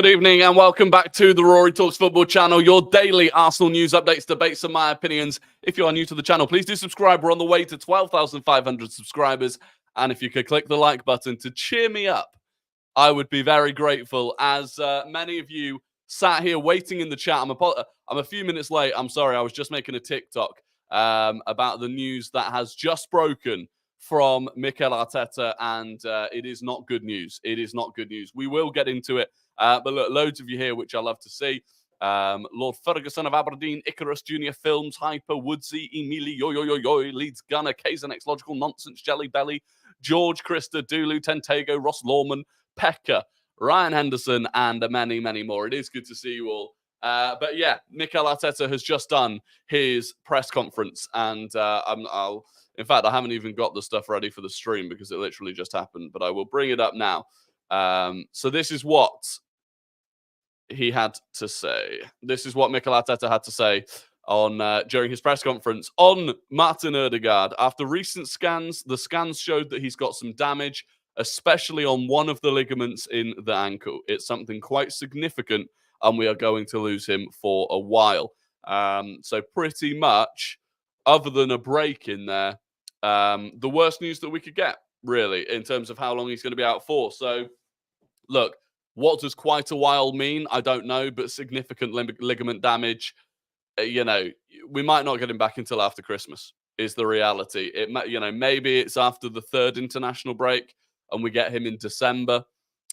Good evening and welcome back to the Rory Talks Football channel, your daily Arsenal news updates, debates and my opinions. If you are new to the channel, please do subscribe. We're on the way to 12,500 subscribers. And if you could click the like button to cheer me up, I would be very grateful. As many of you sat here waiting in the chat, I'm a few minutes late. I'm sorry. I was just making a TikTok about the news that has just broken from Mikel Arteta, and it is not good news. It is not good news. We will get into it. But look, loads of you here, which I love to see. Lord Ferguson of Aberdeen, Icarus Junior Films, Hyper, Woodsy, Emily, Leeds Gunner, Kazanex, Logical Nonsense, Jelly Belly, George, Krista, Dulu, Tentego, Ross Lawman, Pekka, Ryan Henderson, and many, many more. It is good to see you all. But yeah, Mikel Arteta has just done his press conference, and in fact, I haven't even got the stuff ready for the stream because it literally just happened, but I will bring it up now. So this is what he had to say. This is what Mikel Arteta had to say on during his press conference on Martin Odegaard. After recent scans, the scans showed that he's got some damage, especially on one of the ligaments in the ankle. It's something quite significant, and we are going to lose him for a while. So pretty much, other than a break in there, the worst news that we could get, really, in terms of how long he's going to be out for. So, look, what does quite a while mean? I don't know, but significant ligament damage, we might not get him back until after Christmas, is the reality. Maybe it's after the third international break and we get him in December.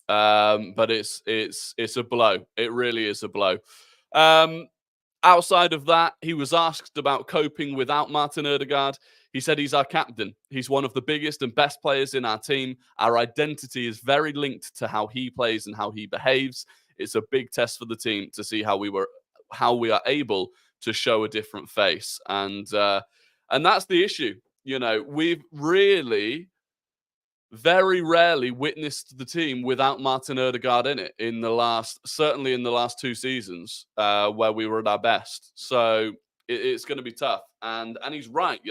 But it's a blow. It really is a blow. Outside of that, he was asked about coping without Martin Odegaard. He said he's our captain. He's one of the biggest and best players in our team. Our identity is very linked to how he plays and how he behaves. It's a big test for the team to see how we are able to show a different face. And that's the issue. We've really very rarely witnessed the team without Martin Odegaard in it certainly in the last two seasons where we were at our best. So it's going to be tough. And he's right,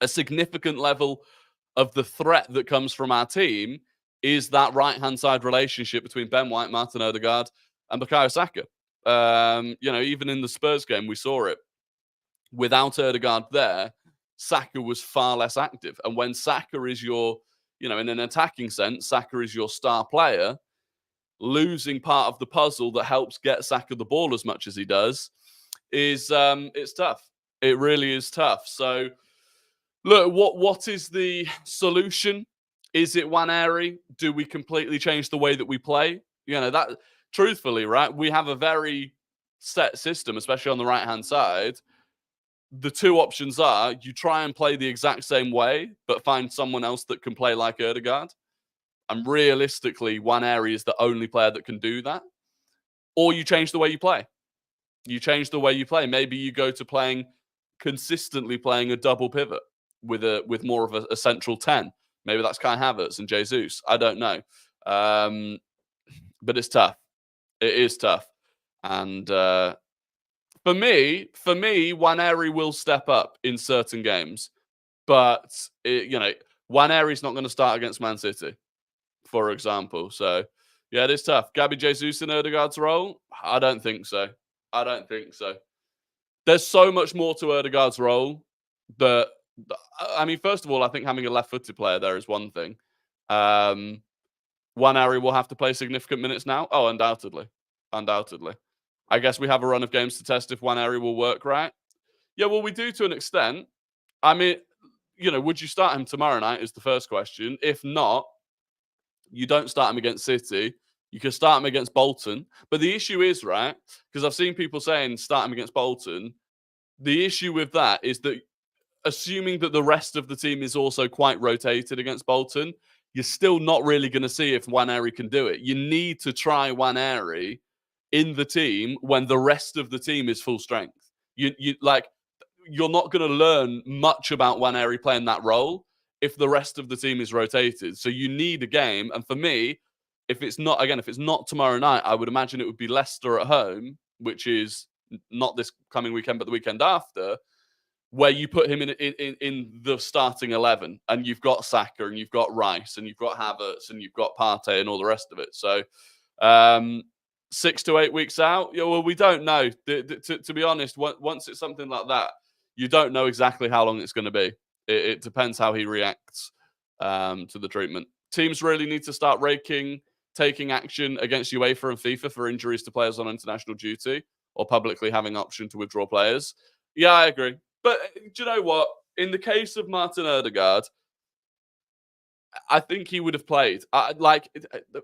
a significant level of the threat that comes from our team is that right-hand side relationship between Ben White, Martin Odegaard, and Bukayo Saka. Even in the Spurs game, we saw it. Without Odegaard there, Saka was far less active. And when Saka is your, in an attacking sense, Saka is your star player, losing part of the puzzle that helps get Saka the ball as much as he does it's tough. It really is tough. So, look, what is the solution? Is it Nwaneri? Do we completely change the way that we play? That truthfully, right? We have a very set system, especially on the right-hand side. The two options are you try and play the exact same way, but find someone else that can play like Odegaard. And realistically, Nwaneri is the only player that can do that. Or you change the way you play. Maybe you go to consistently playing a double pivot with more of a central 10. Maybe that's Kai Havertz and Jesus. I don't know. But it's tough. It is tough. And for me, Nwaneri will step up in certain games. But, Nwaneri's not going to start against Man City, for example. So, yeah, it is tough. Gabby Jesus in Odegaard's role? I don't think so. There's so much more to Odegaard's role that, first of all, I think having a left-footed player there is one thing. Nwaneri will have to play significant minutes now. Oh, undoubtedly. I guess we have a run of games to test if Nwaneri will work right. Yeah, well, we do to an extent. Would you start him tomorrow night is the first question. If not, you don't start him against City. You can start him against Bolton. But the issue is, right, because I've seen people saying start him against Bolton. The issue with that is that assuming that the rest of the team is also quite rotated against Bolton, you're still not really going to see if Nwaneri can do it. You need to try Nwaneri in the team when the rest of the team is full strength. You're not going to learn much about Nwaneri playing that role if the rest of the team is rotated. So you need a game. And for me, if it's not tomorrow night, I would imagine it would be Leicester at home, which is not this coming weekend, but the weekend after, where you put him in the starting 11, and you've got Saka, and you've got Rice, and you've got Havertz, and you've got Partey, and all the rest of it. So, 6 to 8 weeks out, yeah, well, we don't know. To be honest, once it's something like that, you don't know exactly how long it's going to be. It depends how he reacts to the treatment. Teams really need to start taking action against UEFA and FIFA for injuries to players on international duty or publicly having option to withdraw players. Yeah, I agree. But do you know what? In the case of Martin Odegaard, I think he would have played.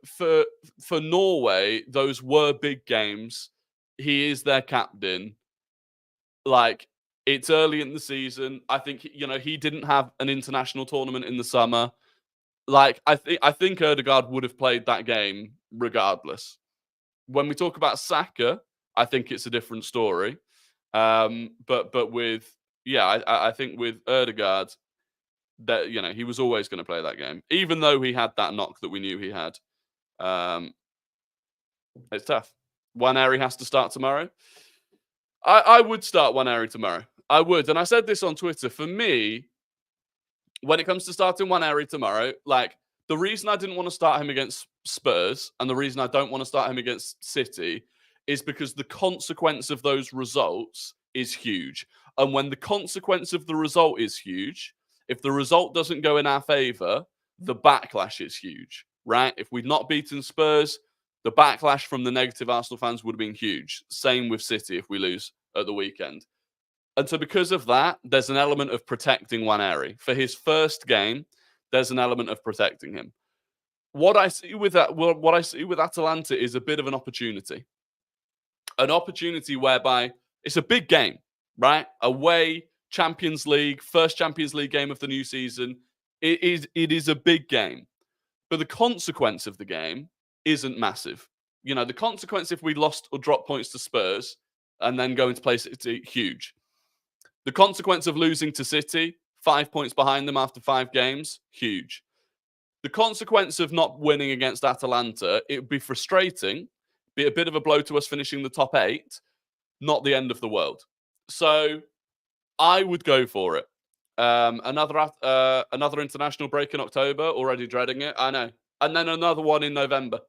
For Norway, those were big games. He is their captain. Like, it's early in the season. I think he didn't have an international tournament in the summer. Like, I think Odegaard would have played that game regardless. When we talk about Saka, I think it's a different story. But with I think with Odegaard, that he was always going to play that game, even though he had that knock that we knew he had. It's tough. Nwaneri has to start tomorrow. I would start Nwaneri tomorrow. I would, and I said this on Twitter. For me, when it comes to starting Nwaneri tomorrow, like, the reason I didn't want to start him against Spurs and the reason I don't want to start him against City is because the consequence of those results is huge. And when the consequence of the result is huge, if the result doesn't go in our favour, the backlash is huge, right? If we'd not beaten Spurs, the backlash from the negative Arsenal fans would have been huge. Same with City if we lose at the weekend. And so because of that, there's an element of protecting Nwaneri. For his first game, there's an element of protecting him. What I see with Atalanta is a bit of an opportunity. An opportunity whereby it's a big game, right? Away, Champions League, first Champions League game of the new season. It is a big game. But the consequence of the game isn't massive. The consequence if we lost or dropped points to Spurs and then go into play City, huge. The consequence of losing to City, 5 points behind them after 5 games, huge. The consequence of not winning against Atalanta, it would be frustrating, be a bit of a blow to us finishing the top 8, not the end of the world. So I would go for it. Another international break in October, already dreading it, I know. And then another one in November.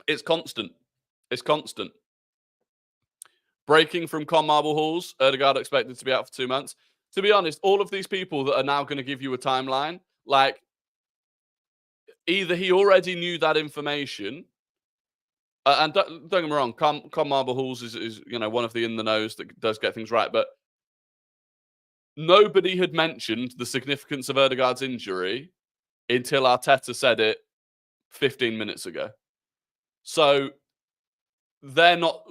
It's constant. It's constant. Breaking from Con Marble Halls, Odegaard expected to be out for 2 months. To be honest, all of these people that are now going to give you a timeline, like, either he already knew that information, and don't get me wrong, Con Marble Halls is one of the in the knows that does get things right, but nobody had mentioned the significance of Odegaard's injury until Arteta said it 15 minutes ago. So they're not,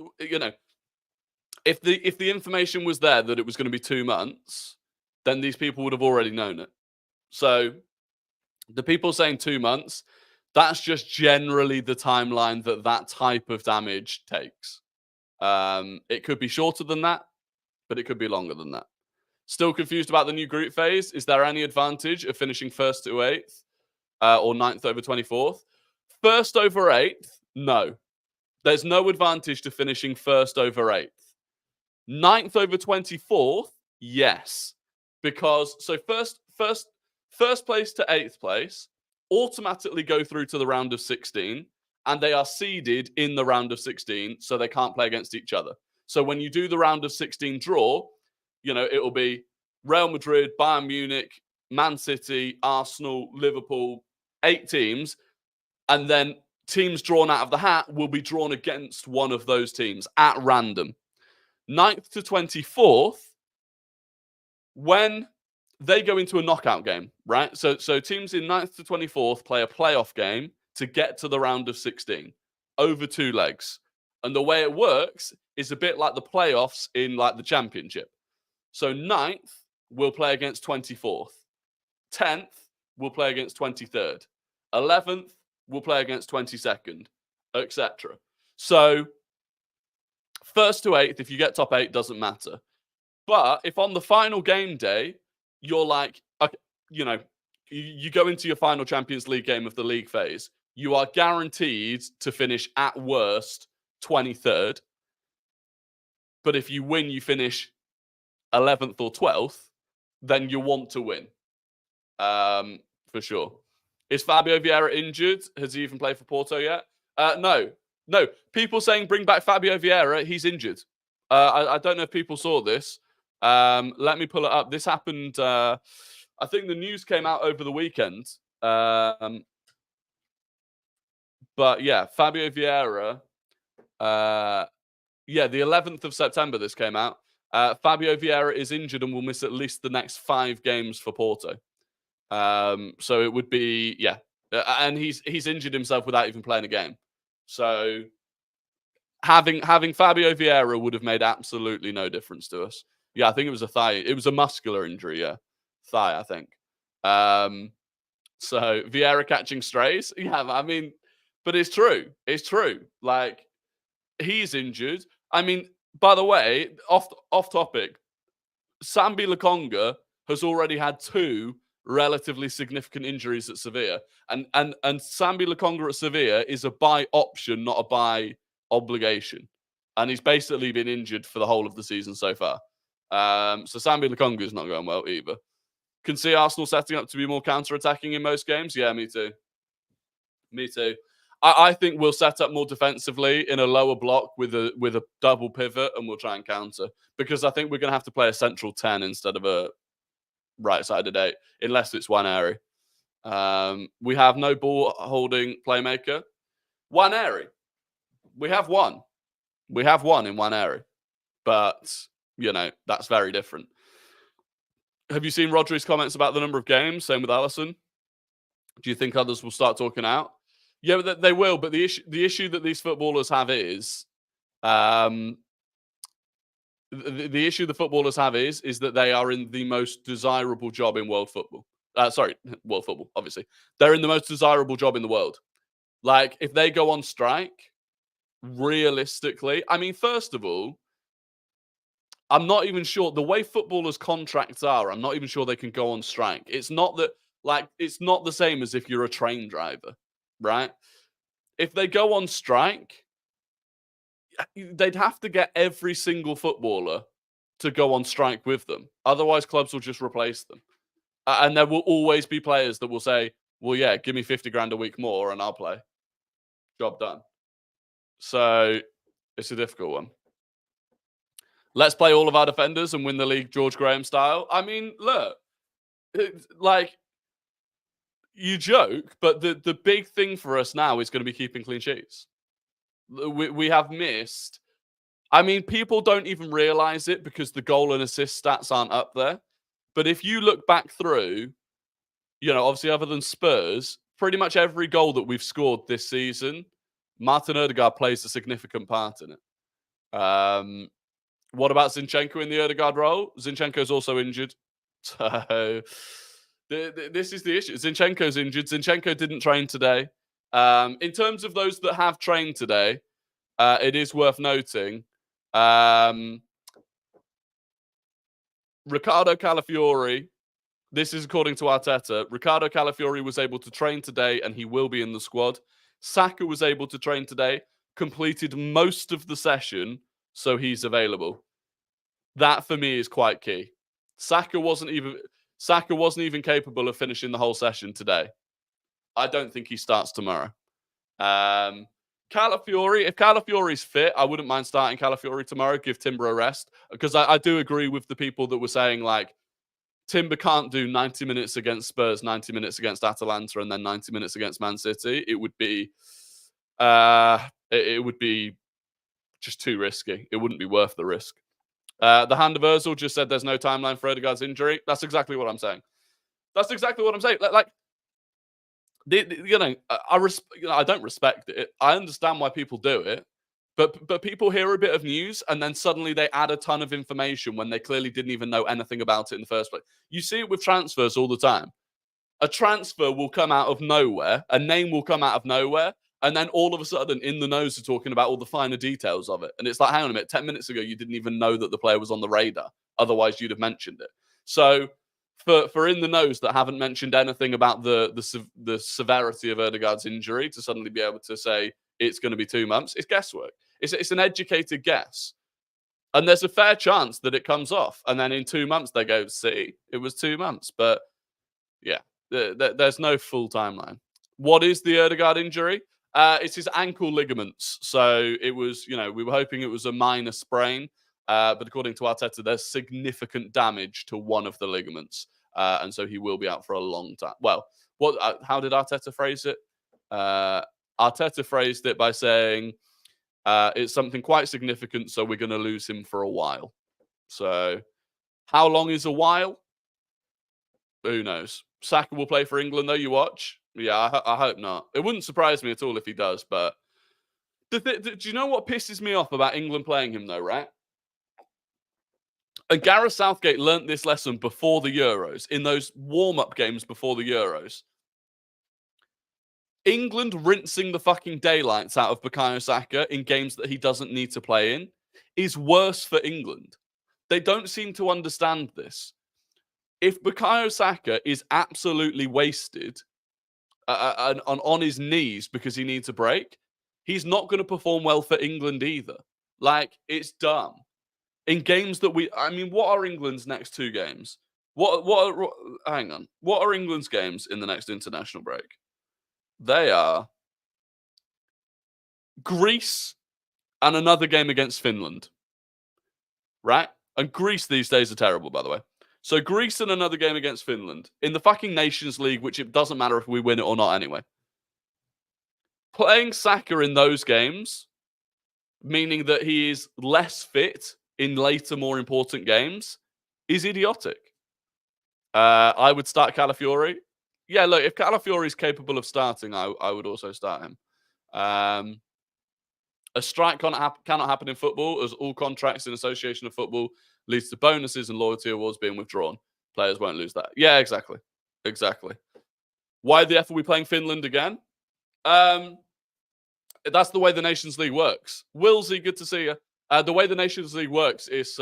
if the information was there that it was going to be 2 months, then these people would have already known it. So the people saying 2 months, that's just generally the timeline that type of damage takes. It could be shorter than that, but it could be longer than that. Still confused about the new group phase? Is there any advantage of finishing 1st to 8th or 9th over 24th? 1st over 8th? No. There's no advantage to finishing 1st over 8th. 9th over 24th? Yes. Because, so first place to 8th place automatically go through to the round of 16, and they are seeded in the round of 16, so they can't play against each other. So when you do the round of 16 draw, it'll be Real Madrid, Bayern Munich, Man City, Arsenal, Liverpool, 8 teams, and then teams drawn out of the hat will be drawn against one of those teams at random. 9th to 24th, when they go into a knockout game, right? So teams in 9th to 24th play a playoff game to get to the round of 16 over 2 legs. And the way it works is a bit like the playoffs in like the championship. So 9th will play against 24th. 10th will play against 23rd. 11th will play against 22nd, etc. So 1st to 8th, if you get top 8, doesn't matter. But if on the final game day, you're like, okay, you go into your final Champions League game of the league phase, you are guaranteed to finish at worst 23rd. But if you win, you finish 11th or 12th, then you want to win. For sure. Is Fabio Vieira injured? Has he even played for Porto yet? No. People saying bring back Fabio Vieira. He's injured. I don't know if people saw this. Let me pull it up. This happened. I think the news came out over the weekend. But yeah, Fabio Vieira. Yeah, the 11th of September. This came out. Fabio Vieira is injured and will miss at least the next 5 games for Porto. So it would be, yeah. And he's injured himself without even playing a game. So having Fabio Vieira would have made absolutely no difference to us. Yeah, I think it was a thigh. It was a muscular injury, yeah. Thigh, I think. So Vieira catching strays. Yeah, I mean, but it's true. It's true. Like, he's injured. I mean, by the way, off topic, Sambi Lokonga has already had 2 relatively significant injuries at Sevilla. And Sambi Lokonga at Sevilla is a buy option, not a buy obligation. And he's basically been injured for the whole of the season so far. So Sambi Lokonga is not going well either. Can see Arsenal setting up to be more counter-attacking in most games. Yeah, me too. Me too. I think we'll set up more defensively in a lower block with a double pivot, and we'll try and counter. Because I think we're going to have to play a central 10 instead of a right-sided 8, unless it's Nwaneri. We have no ball-holding playmaker. Nwaneri. We have one. We have one in Nwaneri. But, that's very different. Have you seen Rodri's comments about the number of games? Same with Alisson. Do you think others will start talking out? Yeah, they will. But the issue that these footballers have is, the issue the footballers have is that they are in the most desirable job in world football. World football, obviously. They're in the most desirable job in the world. Like, if they go on strike, realistically, I mean, first of all, I'm not even sure the way footballers' contracts are. I'm not even sure they can go on strike. It's not that, it's not the same as if you're a train driver, right? If they go on strike, they'd have to get every single footballer to go on strike with them. Otherwise, clubs will just replace them. And there will always be players that will say, well, yeah, give me 50 grand a week more and I'll play. Job done. So it's a difficult one. Let's play all of our defenders and win the league George Graham style. I mean, look, you joke, but the big thing for us now is going to be keeping clean sheets. We have missed. I mean, people don't even realize it because the goal and assist stats aren't up there. But if you look back through, obviously other than Spurs, pretty much every goal that we've scored this season, Martin Odegaard plays a significant part in it. What about Zinchenko in the Odegaard role? Zinchenko's also injured. So this is the issue. Zinchenko's injured. Zinchenko didn't train today. In terms of those that have trained today, it is worth noting Ricardo Calafiori, this is according to Arteta, Ricardo Calafiori was able to train today and he will be in the squad. Saka was able to train today, completed most of the session, so he's available. That for me is quite key. Saka wasn't even capable of finishing the whole session today. I don't think he starts tomorrow. Calafiori, if Calafiori's fit, I wouldn't mind starting Calafiori tomorrow, give Timber a rest. Because I do agree with the people that were saying, Timber can't do 90 minutes against Spurs, 90 minutes against Atalanta, and then 90 minutes against Man City. It would be just too risky. It wouldn't be worth the risk. The Hand of Ozil just said there's no timeline for Odegaard's injury. That's exactly what I'm saying. I don't respect it. I understand why people do it, but people hear a bit of news and then suddenly they add a ton of information when they clearly didn't even know anything about it in the first place. You see it with transfers all the time. A transfer will come out of nowhere, a name will come out of nowhere, and then all of a sudden in the nose are talking about all the finer details of it. And it's like, hang on a minute, 10 minutes ago you didn't even know that the player was on the radar. Otherwise you'd have mentioned it. So for in the nose that haven't mentioned anything about the severity of Odegaard's injury to suddenly be able to say it's going to be 2 months, it's guesswork. It's an educated guess. And there's a fair chance that it comes off. And then in 2 months they go, see, it was 2 months. But yeah, There's no full timeline. What is the Odegaard injury? It's his ankle ligaments. So it was, we were hoping it was a minor sprain, but according to Arteta, there's significant damage to one of the ligaments, and so he will be out for a long time. Well, how did Arteta phrase it? Arteta phrased it by saying it's something quite significant, so we're going to lose him for a while. So how long is a while? Who knows? Saka will play for England, though, you watch? Yeah, I hope not. It wouldn't surprise me at all if he does, but do you know what pisses me off about England playing him, though, right? And Gareth Southgate learnt this lesson before the Euros, in those warm-up games before the Euros. England rinsing the fucking daylights out of Bukayo Saka in games that he doesn't need to play in is worse for England. They don't seem to understand this. If Bukayo Saka is absolutely wasted on his knees because he needs a break, he's not going to perform well for England either. Like, it's dumb. In games that what are England's next two games? Hang on. What are England's games in the next international break? They are Greece and another game against Finland. Right? And Greece these days are terrible, by the way. So Greece and another game against Finland in the fucking Nations League, which it doesn't matter if we win it or not anyway. Playing Saka in those games, meaning that he is less fit in later, more important games, is idiotic. I would start Calafiori. Yeah, look, if Calafiori is capable of starting, I would also start him. A strike cannot happen in football, as all contracts in association of football leads to bonuses and loyalty awards being withdrawn. Players won't lose that. Yeah, exactly. Why the F are we playing Finland again? That's the way the Nations League works. Willsy, good to see you. The way the Nations League works is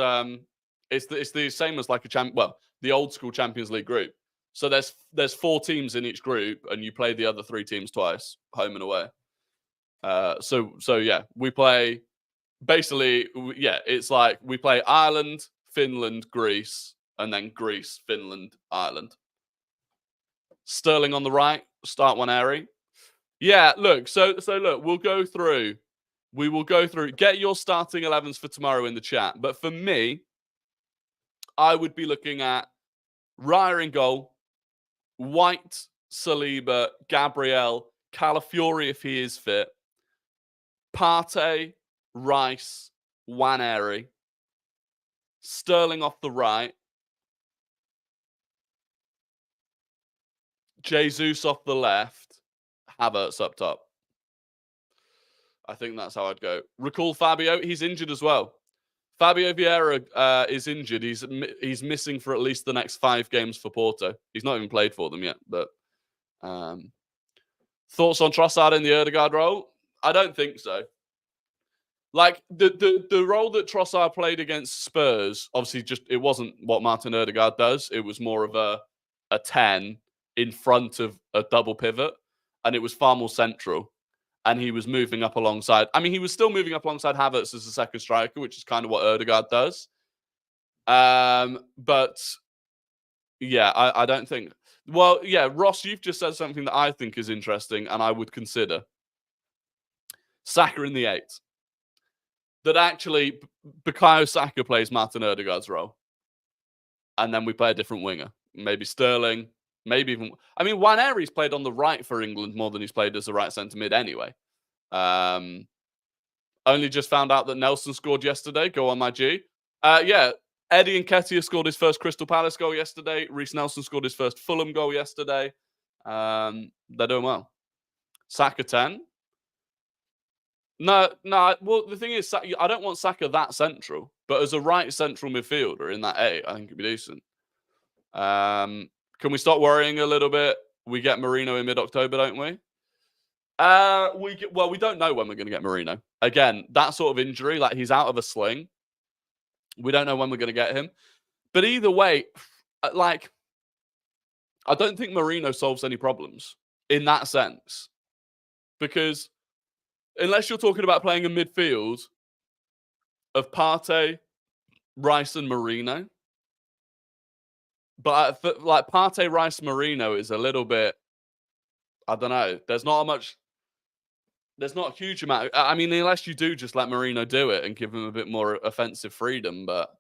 it's the same as like the old school Champions League group. So there's 4 teams in each group, and you play the other 3 teams twice, home and away. So yeah, we play basically, it's like we play Ireland, Finland, Greece, and then Greece, Finland, Ireland. Sterling on the right, start Nwaneri. Yeah, look, so look, we'll go through. We will go through. Get your starting 11s for tomorrow in the chat. But for me, I would be looking at Raya in goal, White, Saliba, Gabriel, Calafiori if he is fit, Partey, Rice, Nwaneri, Sterling off the right, Jesus off the left, Havertz up top. I think that's how I'd go. Recall Fabio, he's injured as well. Fabio Vieira is injured. He's missing for at least the next 5 games for Porto. He's not even played for them yet. But thoughts on Trossard in the Odegaard role? I don't think so. Like the role that Trossard played against Spurs, obviously it wasn't what Martin Odegaard does. It was more of a 10 in front of a double pivot, and it was far more central. And he was moving up alongside. He was still moving up alongside Havertz as a second striker, which is kind of what Odegaard does. But yeah, I don't think. Well, yeah, Ross, you've just said something that I think is interesting, and I would consider Saka in the 8. That actually Bukayo Saka plays Martin Odegaard's role, and then we play a different winger, maybe Sterling. Maybe even, Nwaneri's played on the right for England more than he's played as a right centre mid anyway. Only just found out that Nelson scored yesterday. Go on, my G. Yeah, Eddie Nketiah scored his first Crystal Palace goal yesterday. Reece Nelson scored his first Fulham goal yesterday. They're doing well. Saka 10. No. Well, the thing is, I don't want Saka that central, but as a right central midfielder in that 8, I think it'd be decent. Can we start worrying a little bit? We get Merino in mid-October, don't we? We don't know when we're going to get Merino. Again, that sort of injury, like he's out of a sling. We don't know when we're going to get him. But either way, like, I don't think Merino solves any problems in that sense. Because unless you're talking about playing a midfield of Partey, Rice and Merino, But like Partey, Rice, Merino is a little bit. I don't know. There's not a huge amount. I mean, unless you do just let Merino do it and give him a bit more offensive freedom. But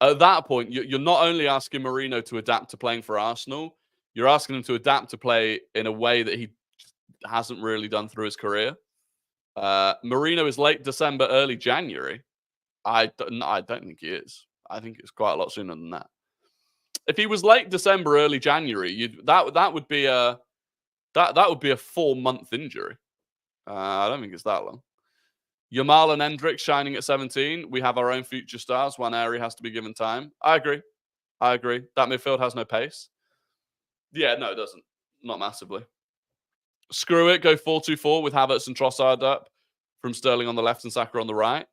at that point, you're not only asking Merino to adapt to playing for Arsenal, you're asking him to adapt to play in a way that he hasn't really done through his career. Merino is late December, early January. I don't think he is. I think it's quite a lot sooner than that. If he was late December, early January, that would be a 4-month injury. I don't think it's that long. Yamal and Hendrick shining at 17. We have our own future stars. Nwaneri has to be given time. I agree. That midfield has no pace. Yeah, no, it doesn't. Not massively. Screw it. Go 4-2-4 with Havertz and Trossard up from Sterling on the left and Saka on the right.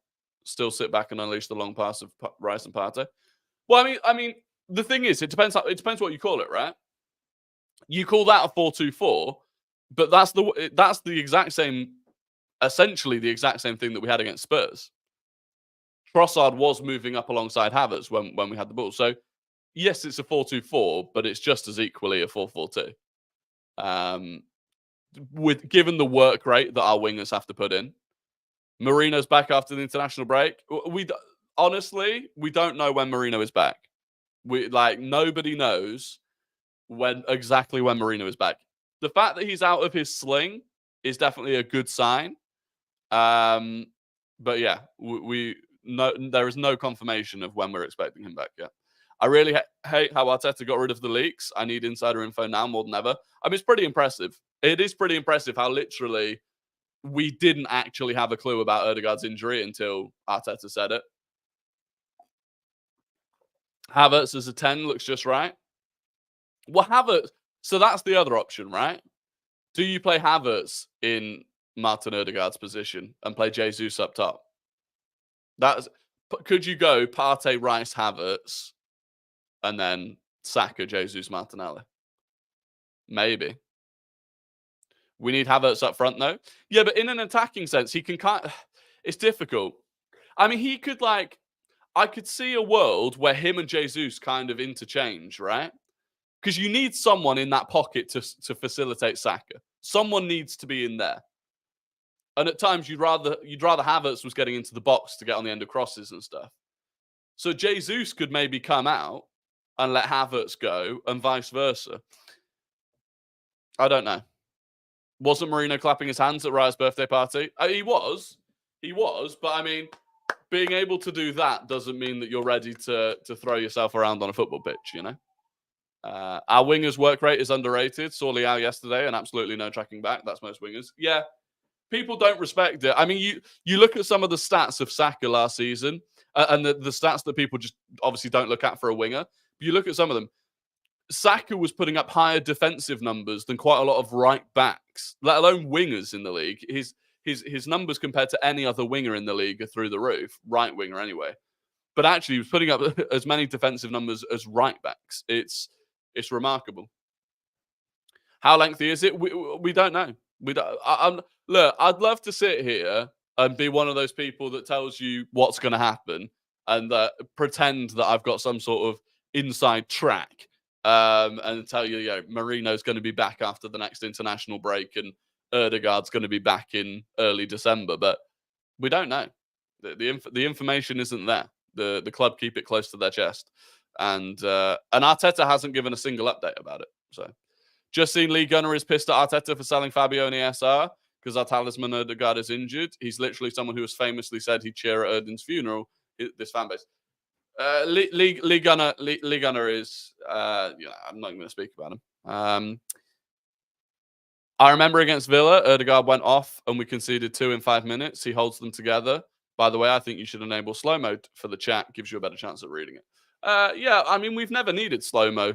Still sit back and unleash the long pass of Rice and Partey. Well, I mean, the thing is, it depends what you call it, right? You call that a 4-2-4, but that's the exact same, essentially the exact same thing that we had against Spurs. Trossard was moving up alongside Havertz when we had the ball. So, yes, it's a 4-2-4, but it's just as equally a 4-4-2. Given the work rate that our wingers have to put in. Merino's back after the international break. Honestly, we don't know when Merino is back. Nobody knows exactly when Merino is back. The fact that he's out of his sling is definitely a good sign. But yeah, there is no confirmation of when we're expecting him back yet. I really hate how Arteta got rid of the leaks. I need insider info now more than ever. I mean, it's pretty impressive. It is pretty impressive how literally we didn't actually have a clue about Odegaard's injury until Arteta said it. Havertz as a 10 looks just right. Well, Havertz, so that's the other option, right? Do you play Havertz in Martin Odegaard's position and play Jesus up top? Could you go Partey, Rice, Havertz, and then Saka, Jesus, Martinelli? Maybe. We need Havertz up front, though. Yeah, but in an attacking sense, he can it's difficult. I mean, he could I could see a world where him and Jesus kind of interchange, right? Because you need someone in that pocket to facilitate Saka. Someone needs to be in there. And at times, you'd rather Havertz was getting into the box to get on the end of crosses and stuff. So Jesus could maybe come out and let Havertz go, and vice versa. I don't know. Wasn't Merino clapping his hands at Raya's birthday party? He was, but I mean, being able to do that doesn't mean that you're ready to throw yourself around on a football pitch, you know? Our wingers' work rate is underrated. Saw Liao yesterday and absolutely no tracking back. That's most wingers. Yeah, people don't respect it. I mean, you look at some of the stats of Saka last season and the stats that people just obviously don't look at for a winger. But you look at some of them. Saka was putting up higher defensive numbers than quite a lot of right backs, let alone wingers in the league. His numbers compared to any other winger in the league are through the roof, right winger anyway. But actually, he was putting up as many defensive numbers as right backs. It's remarkable. How lengthy is it? We don't know. Look, I'd love to sit here and be one of those people that tells you what's going to happen and pretend that I've got some sort of inside track. And tell you, Merino's going to be back after the next international break and Odegaard's going to be back in early December. But we don't know. The information isn't there. The club keep it close to their chest. And Arteta hasn't given a single update about it. So just seen Lee Gunner is pissed at Arteta for selling Fabio and ESR because our talisman Odegaard is injured. He's literally someone who has famously said he'd cheer at Erdin's funeral, this fan base. Lee Gunner is, I'm not going to speak about him. I remember against Villa, Odegaard went off and we conceded 2 in 5 minutes. He holds them together. By the way, I think you should enable slow-mo for the chat. Gives you a better chance at reading it. Yeah, I mean, we've never needed slow-mo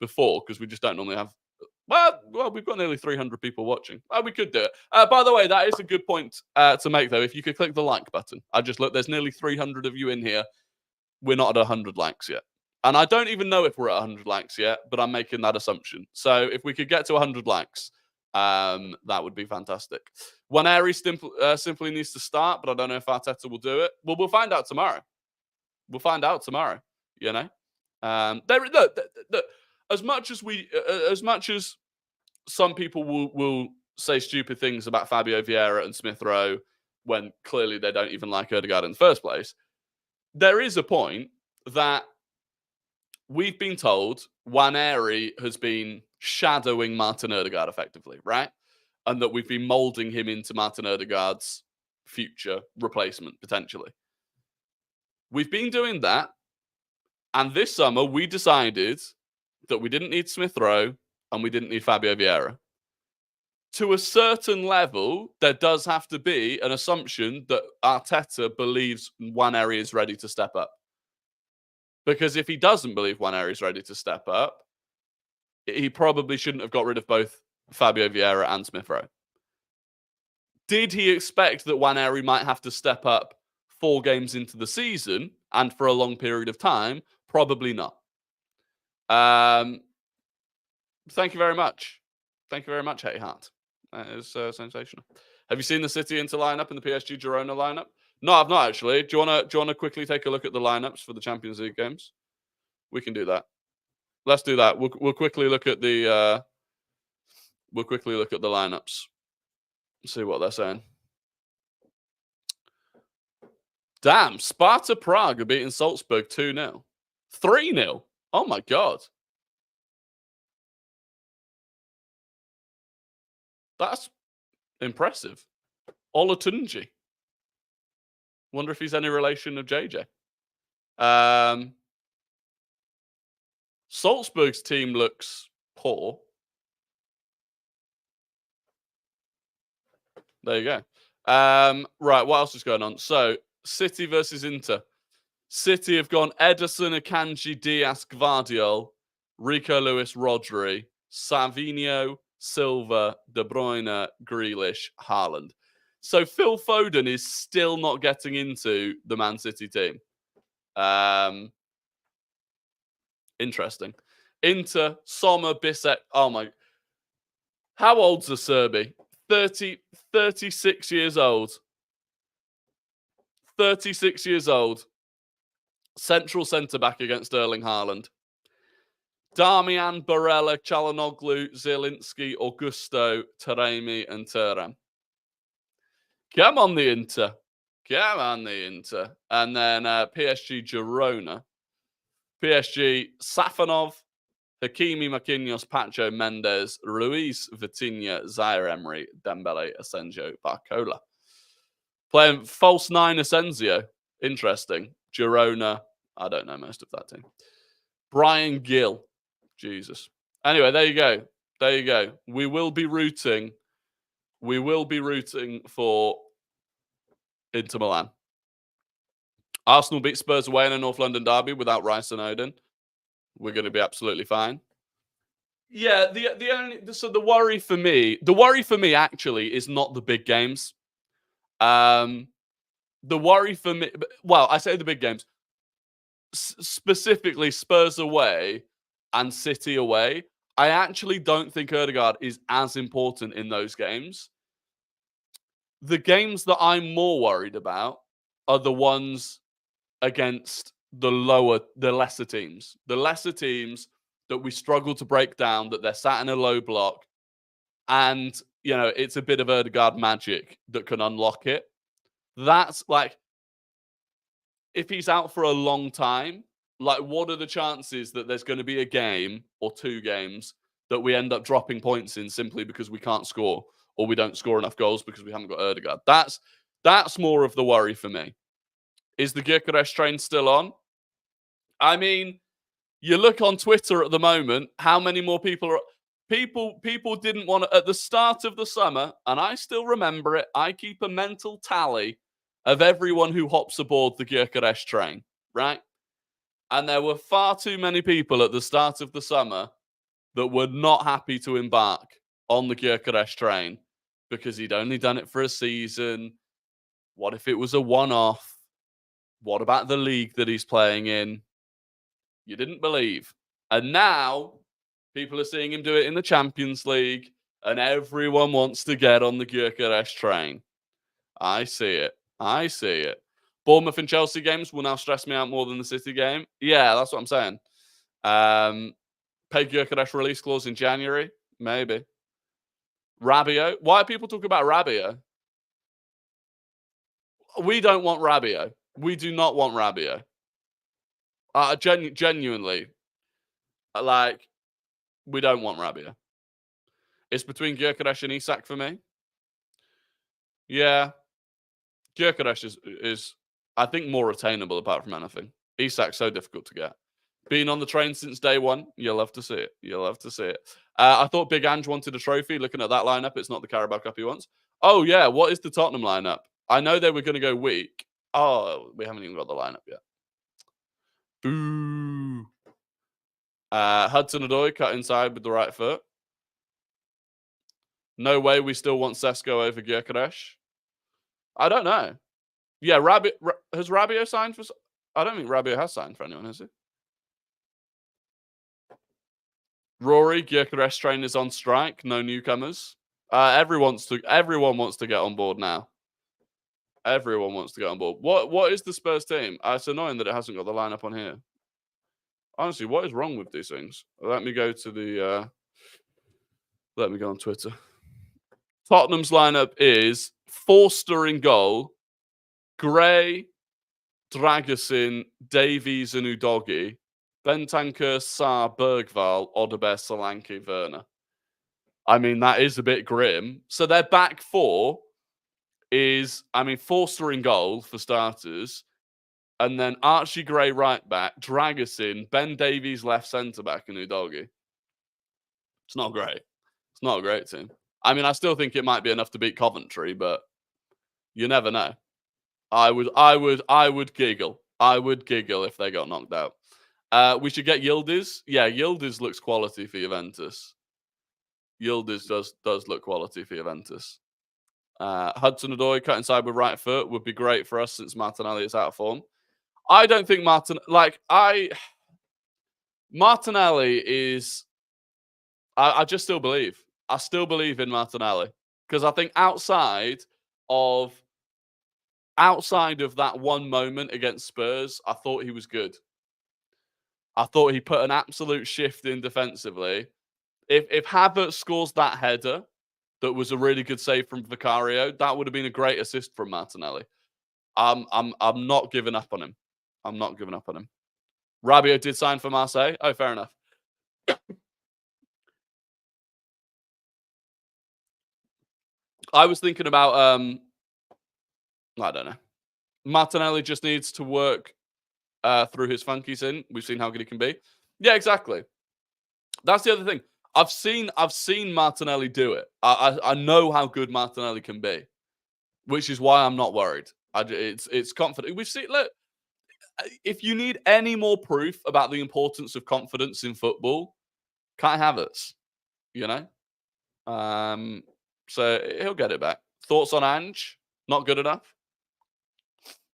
before because we just don't normally have... Well, we've got nearly 300 people watching. We could do it. By the way, that is a good point to make, though. If you could click the like button. I just looked. There's nearly 300 of you in here. We're not at 100 likes yet. And I don't even know if we're at 100 likes yet, but I'm making that assumption. So if we could get to 100 likes, that would be fantastic. Nwaneri simply needs to start, but I don't know if Arteta will do it. Well, we'll find out tomorrow. You know? Look, as much as some people will say stupid things about Fabio Vieira and Smith Rowe when clearly they don't even like Odegaard in the first place, there is a point that we've been told Nwaneri has been shadowing Martin Odegaard effectively, right? And that we've been moulding him into Martin Odegaard's future replacement, potentially. We've been doing that. And this summer, we decided that we didn't need Smith Rowe and we didn't need Fabio Vieira. To a certain level, there does have to be an assumption that Arteta believes Nwaneri is ready to step up. Because if he doesn't believe Nwaneri is ready to step up, he probably shouldn't have got rid of both Fabio Vieira and Smith Rowe. Did he expect that Nwaneri might have to step up 4 games into the season and for a long period of time? Probably not. Thank you very much. Thank you very much, Hey Hart. That is sensational. Have you seen the City Inter lineup and the PSG Girona lineup? No, I've not actually. Do you want to quickly take a look at the lineups for the Champions League games? We can do that. Let's do that. We'll quickly look at the lineups. See what they're saying. Damn, Sparta Prague are beating Salzburg 2-0. 3-0. Oh my god. That's impressive. Olatunji. Wonder if he's any relation of JJ. Salzburg's team looks poor. There you go. Right, what else is going on? So, City versus Inter. City have gone Ederson, Akanji, Diaz, Gvardiol, Rico Lewis, Rodri, Savinho, Silva, De Bruyne, Grealish, Haaland. So Phil Foden is still not getting into the Man City team. Interesting. Inter, Sommer, Bissek. Oh my. How old's the Serbi? 36 years old. 36 years old. Central centre-back against Erling Haaland. Darmian, Barella, Çalhanoğlu, Zielinski, Augusto, Taremi, and Thuram. Come on, the Inter. Come on, the Inter. And then PSG Girona. PSG, Safanov, Hakimi, Marquinhos, Pacho, Mendes, Ruiz, Vitinha, Zaire Emery, Dembele, Asensio, Barcola. Playing false 9 Asensio. Interesting. Girona. I don't know most of that team. Brian Gill. Jesus. Anyway, there you go. There you go. We will be rooting for Inter Milan. Arsenal beat Spurs away in a North London derby without Rice and Odin. We're going to be absolutely fine. Yeah, the worry for me actually is not the big games. The worry for me, well, I say the big games, specifically Spurs away and City away. I actually don't think Odegaard is as important in those games. The games that I'm more worried about are the ones against the lesser teams. The lesser teams that we struggle to break down, that they're sat in a low block. And, you know, it's a bit of Odegaard magic that can unlock it. That's like, if he's out for a long time, like, what are the chances that there's going to be a game or 2 games that we end up dropping points in simply because we can't score or we don't score enough goals because we haven't got Odegaard? That's more of the worry for me. Is the Gyökeres train still on? I mean, you look on Twitter at the moment, how many more people are... People didn't want to... At the start of the summer, and I still remember it, I keep a mental tally of everyone who hops aboard the Gyökeres train, right? And there were far too many people at the start of the summer that were not happy to embark on the Gyökeres train because he'd only done it for a season. What if it was a one-off? What about the league that he's playing in? You didn't believe. And now people are seeing him do it in the Champions League, and everyone wants to get on the Gyökeres train. I see it. I see it. Bournemouth and Chelsea games will now stress me out more than the City game. Yeah, that's what I'm saying. Pay Gyökeres release clause in January, maybe. Rabiot. Why are people talking about Rabiot? We don't want Rabiot. We do not want Rabiot. Genuinely, like, we don't want Rabiot. It's between Gyökeres and Isak for me. Yeah. Gyökeres is, I think, more attainable apart from anything. Isak's so difficult to get. Been on the train since day one. You'll love to see it. You'll love to see it. I thought Big Ange wanted a trophy. Looking at that lineup, it's not the Carabao Cup he wants. Oh, yeah. What is the Tottenham lineup? I know they were going to go weak. Oh, we haven't even got the lineup yet. Boo. Hudson-Odoi cut inside with the right foot. No way we still want Sesko over Gyökeres. I don't know. Yeah, has Rabiot signed for... I don't think Rabiot has signed for anyone, has he? Rory, Gyökeres train is on strike. No newcomers. Everyone wants to get on board now. Everyone wants to get on board. What is the Spurs team? It's annoying that it hasn't got the lineup on here. Honestly, what is wrong with these things? Let me go to the... let me go on Twitter. Tottenham's lineup is Forster in goal, Gray, Dragusin, Davies and Udogie, Bentancur, Sarr, Bergvall, Odegaard, Solanke, Werner. I mean, that is a bit grim. So their back four is, I mean, Forster in goal for starters, and then Archie Gray right back, Dragusin, Ben Davies left centre back, and Udogie. It's not great. It's not a great team. I mean, I still think it might be enough to beat Coventry, but you never know. I would giggle. I would giggle if they got knocked out. We should get Yildiz. Yeah, Yildiz looks quality for Juventus. Yildiz does look quality for Juventus. Hudson-Odoi cut inside with right foot would be great for us since Martinelli is out of form. I don't think Martinelli is... I just still believe. I still believe in Martinelli. Because I think outside of that one moment against Spurs, I thought he was good. I thought he put an absolute shift in defensively. If Havertz scores that header, that was a really good save from Vicario, that would have been a great assist from Martinelli. I'm not giving up on him. I'm not giving up on him. Rabiot did sign for Marseille. Oh, fair enough. I was thinking about I don't know. Martinelli just needs to work through his funky sin. We've seen how good he can be. Yeah, exactly. That's the other thing. I've seen Martinelli do it. I know how good Martinelli can be, which is why I'm not worried. It's confident. We've seen. Look, if you need any more proof about the importance of confidence in football, Kai Havertz. You know. So he'll get it back. Thoughts on Ange? Not good enough?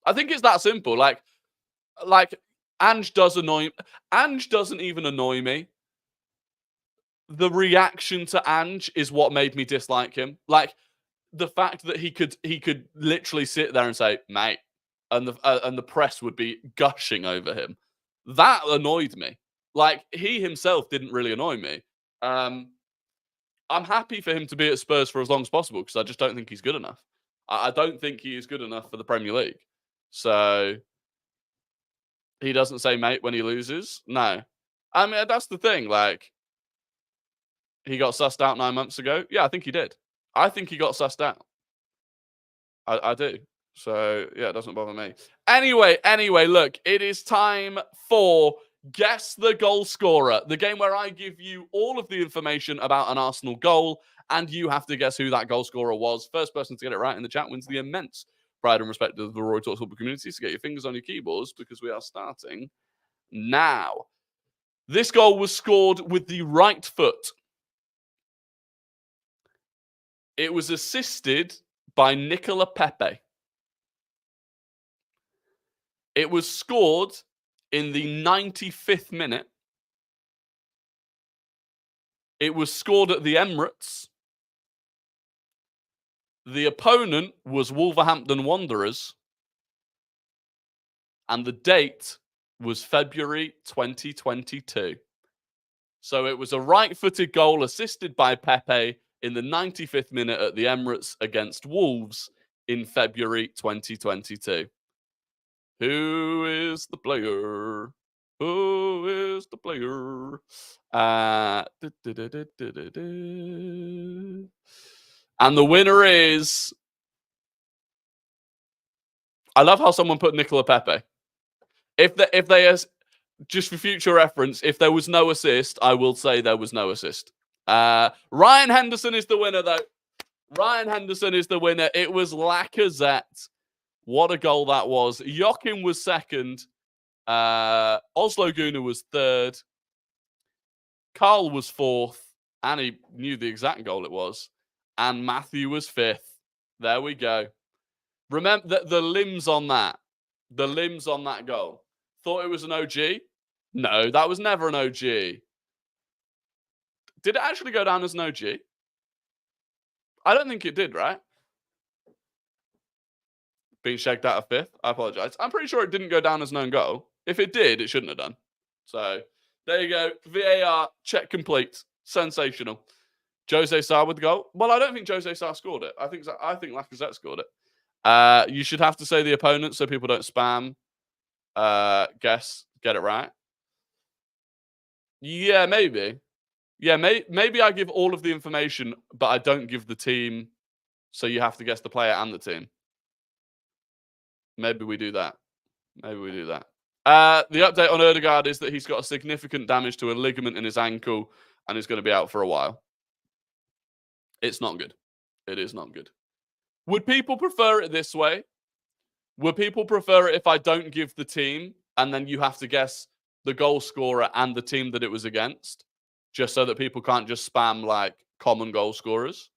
I think it's that simple. Like Ange does annoy... Ange doesn't even annoy me. The reaction to Ange is what made me dislike him. Like, the fact that he could literally sit there and say, mate, and the press would be gushing over him. That annoyed me. Like, he himself didn't really annoy me. I'm happy for him to be at Spurs for as long as possible because I just don't think he's good enough. I don't think he is good enough for the Premier League. So he doesn't say mate when he loses. No. I mean, that's the thing. Like, he got sussed out 9 months ago. Yeah, I think he did. I think he got sussed out. I do. So, yeah, it doesn't bother me. Anyway, look, it is time for Guess the Goal Scorer, the game where I give you all of the information about an Arsenal goal, and you have to guess who that goal scorer was. First person to get it right in the chat wins the immense pride and respect of the Rory Talks Football community. So get your fingers on your keyboards because we are starting now. This goal was scored with the right foot. It was assisted by Nicola Pepe. It was scored in the 95th minute. It was scored at the Emirates. The opponent was Wolverhampton Wanderers. And the date was February 2022. So it was a right-footed goal assisted by Pepe in the 95th minute at the Emirates against Wolves in February 2022. Who is the player? Who is the player? And the winner is... I love how someone put Nicola Pepe. If they just for future reference, if there was no assist, I will say there was no assist. Ryan Henderson is the winner, though. Ryan Henderson is the winner. It was Lacazette. What a goal that was. Joachim was second. Oslo Gunnar was third. Carl was fourth. And he knew the exact goal it was. And Matthew was fifth. There we go. Remember the limbs on that. The limbs on that goal. Thought it was an OG? No, that was never an OG. Did it actually go down as an OG? I don't think it did, right? Being shagged out of fifth. I apologize. I'm pretty sure it didn't go down as an own goal. If it did, it shouldn't have done. So, there you go. VAR, check complete. Sensational. Jose Sa with the goal. Well, I don't think Jose Sa scored it. I think Lacazette scored it. You should have to say the opponent so people don't spam. Guess. Get it right. Yeah, maybe. Yeah, maybe I give all of the information, but I don't give the team, so you have to guess the player and the team. Maybe we do that. Maybe we do that. The update on Odegaard is that he's got a significant damage to a ligament in his ankle and is going to be out for a while. It's not good. It is not good. Would people prefer it this way? Would people prefer it if I don't give the team and then you have to guess the goal scorer and the team that it was against? Just so that people can't just spam like common goal scorers.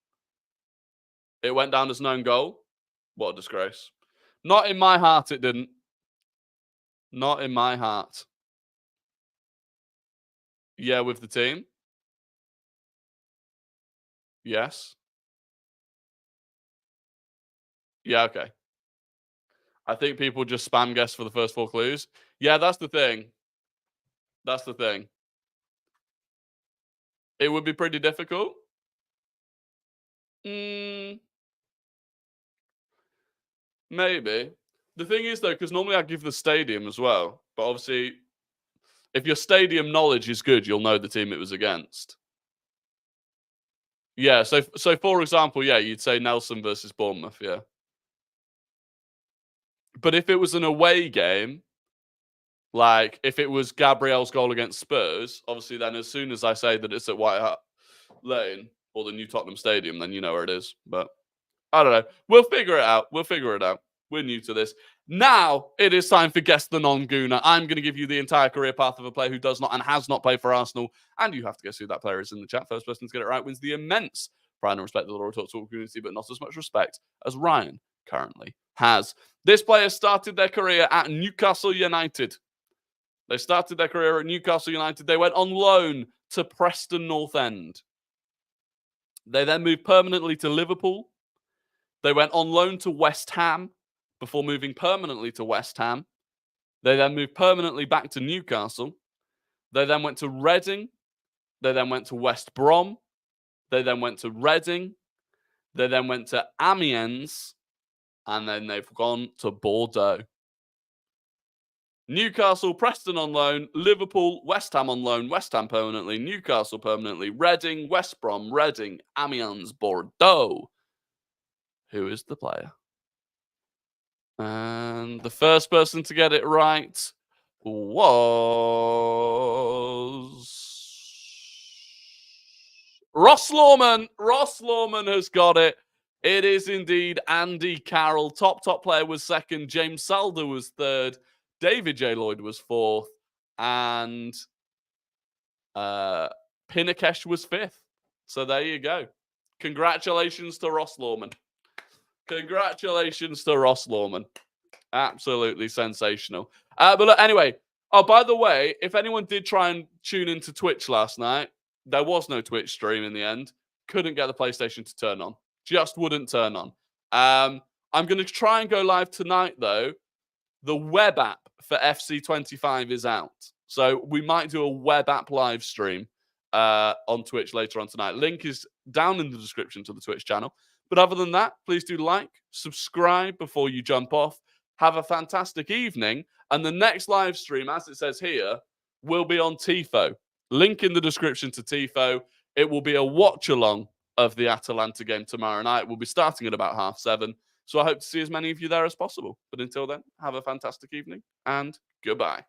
It went down as known goal. What a disgrace. Not in my heart, it didn't. Not in my heart. Yeah, with the team. Yes. Yeah, okay. I think people just spam guess for the first 4 clues. Yeah, that's the thing. That's the thing. It would be pretty difficult. Maybe. The thing is, though, because normally I give the stadium as well. But obviously, if your stadium knowledge is good, you'll know the team it was against. Yeah, so for example, yeah, you'd say Nelson versus Bournemouth, yeah. But if it was an away game, like if it was Gabriel's goal against Spurs, obviously then as soon as I say that it's at White Hart Lane or the new Tottenham Stadium, then you know where it is. But I don't know. We'll figure it out. We're new to this. Now it is time for Guess the Non-Gooner. I'm going to give you the entire career path of a player who does not and has not played for Arsenal. And you have to guess who that player is in the chat. First person to get it right wins the immense pride and respect of the RoryTalksFootball community, but not as much respect as Ryan currently has. This player started their career at Newcastle United. They started their career at Newcastle United. They went on loan to Preston North End. They then moved permanently to Liverpool. They went on loan to West Ham before moving permanently to West Ham. They then moved permanently back to Newcastle. They then went to Reading. They then went to West Brom. They then went to Reading. They then went to Amiens. And then they've gone to Bordeaux. Newcastle, Preston on loan, Liverpool, West Ham on loan, West Ham permanently, Newcastle permanently, Reading, West Brom, Reading, Amiens, Bordeaux. Who is the player? And the first person to get it right was Ross Lawman. Ross Lawman has got it. It is indeed Andy Carroll. Top player was second. James Salder was third. David J. Lloyd was fourth. And Pinakesh was fifth. So there you go. Congratulations to Ross Lawman. Congratulations to Ross Lawman. Absolutely sensational. But look, anyway. Oh, by the way, if anyone did try and tune into Twitch last night, there was no Twitch stream in the end. Couldn't get the PlayStation to turn on. Just wouldn't turn on. I'm going to try and go live tonight, though. The web app for FC25 is out. So we might do a web app live stream on Twitch later on tonight. Link is down in the description to the Twitch channel. But other than that, please do like, subscribe before you jump off. Have a fantastic evening. And the next live stream, as it says here, will be on Tifo. Link in the description to Tifo. It will be a watch-along of the Atalanta game tomorrow night. We'll be starting at about 7:30. So I hope to see as many of you there as possible. But until then, have a fantastic evening and goodbye.